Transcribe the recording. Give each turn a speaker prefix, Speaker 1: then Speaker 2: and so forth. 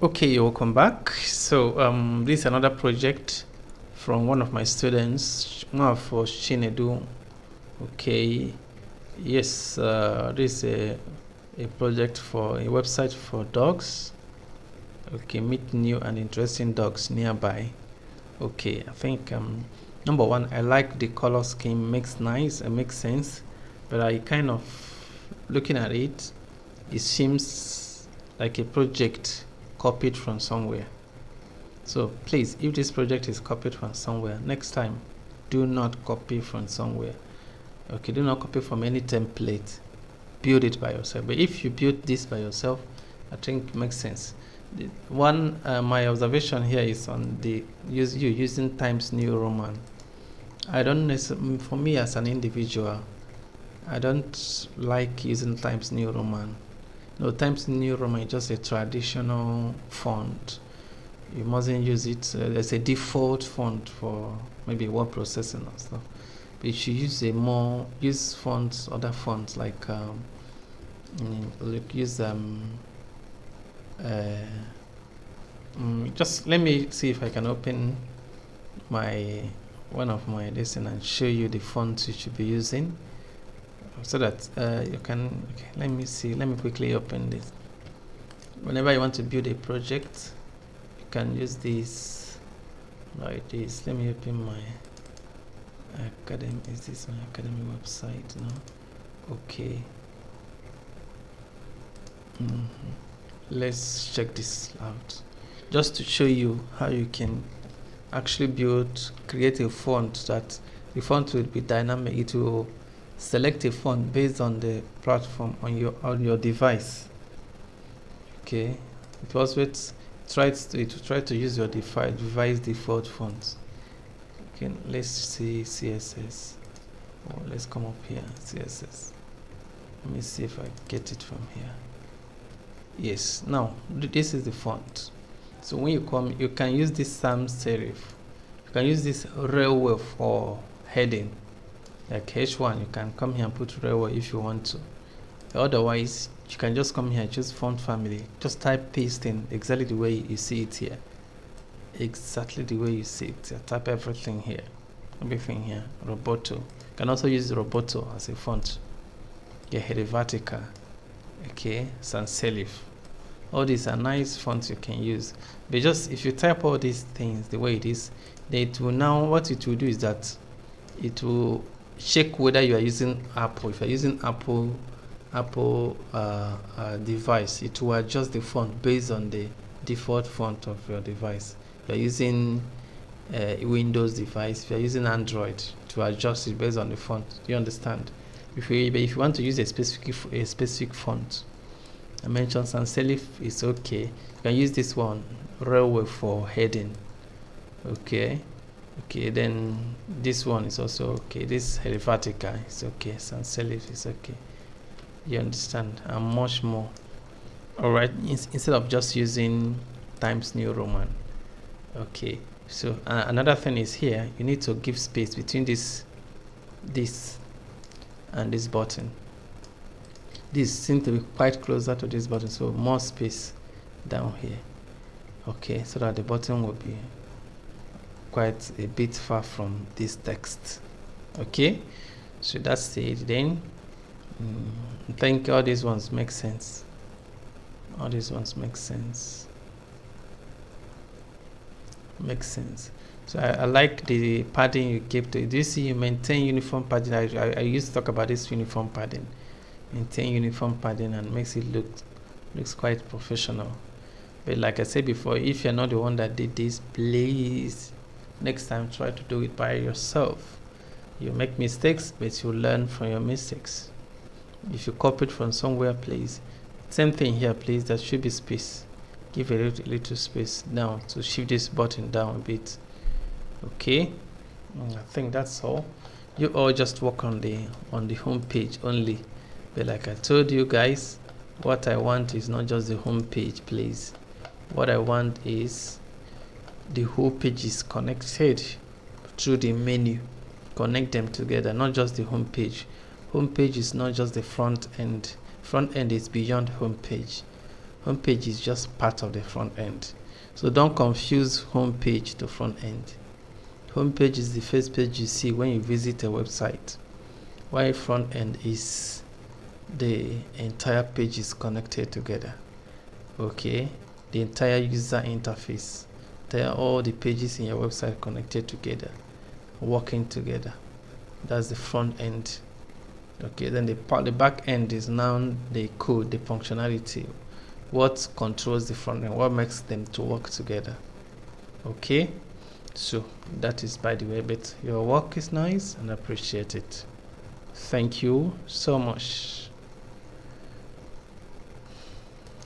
Speaker 1: Okay, welcome back. So this is another project from one of my students, Nwafor Chinedu. Okay, yes, this is a project for a website for dogs. Okay, meet new and interesting dogs nearby. Okay, I think number one, I like the color scheme, makes nice and makes sense, but I kind of looking at it, it seems like a project copied from somewhere. So please, if this project is copied from somewhere, next time do not copy from somewhere. Okay, do not copy from any template. Build it by yourself. But if you build this by yourself, I think it makes sense. My observation here is on the using Times New Roman. I don't necessarily, for me as an individual, I don't like using Times New Roman. No, Times New Roman is just a traditional font. You mustn't use it. There's a default font for maybe word processing and stuff. But you should use fonts, other fonts like just let me see if I can open one of my lesson and show you the fonts you should be using, so that you can. Okay, let me see. Let me quickly open this. Whenever you want to build a project, you can use this like this. Let me open my academy. Is this my academy website? No. Okay. Let's check this out, just to show you how you can actually create a font that the font will be dynamic. It will select a font based on the platform on your device. Okay, it was with try to use your device default fonts. Okay, let's see CSS. Let's come up here, CSS. Let me see if I get it from here. Yes, now this is the font. So when you come, you can use this sans serif. You can use this railway for heading, like H1. You can come here and put railway if you want to. Otherwise, you can just come here, choose font family, just type paste in exactly the way you see it here. Exactly the way you see it. You type everything here. Roboto. You can also use Roboto as a font. Helvetica. Okay, sans serif. All these are nice fonts you can use. But just if you type all these things the way it is, it will now, what it will do is that it will check whether you are using Apple. If you're using Apple device, it will adjust the font based on the default font of your device. If you're using Windows device, if you're using Android, to adjust it based on the font. Do you understand? If you want to use a specific font, I mentioned sans serif is okay. You can use this one, railway, for heading. Okay, then this one is also okay. This Helvetica is okay. Sans serif is okay. You understand? And much more. All right. Instead of just using Times New Roman. Okay. So another thing is here. You need to give space between this and this button. This seems to be quite closer to this button, so more space down here. Okay, so that the button will be quite a bit far from this text. Okay, so that's it. Then I think all these ones make sense. All these ones make sense. Makes sense. So I like the padding you gave to it. Do you see you maintain uniform padding? I used to talk about this uniform padding. Maintain uniform padding and makes it looks quite professional. But like I said before, if you're not the one that did this, please next time try to do it by yourself. You make mistakes, but you learn from your mistakes. If you copy it from somewhere, please. Same thing here, please. There should be space. Give a little space down to shift this button down a bit. Okay, I think that's all. You all just work on the home page only. But like I told you guys, what I want is not just the home page, please. What I want is the whole page is connected through the menu. Connect them together, not just the home page. Home page is not just the front end. Front end is beyond home page. Home page is just part of the front end. So don't confuse home page to front end. Home page is the first page you see when you visit a website, while front end is the entire page is connected together. Okay, the entire user interface, all the pages in your website connected together, working together. That's the front end. Okay, then the back end is now the code, the functionality, what controls the front end, what makes them to work together. Okay, so that is by the way, but your work is nice and I appreciate it. Thank you so much.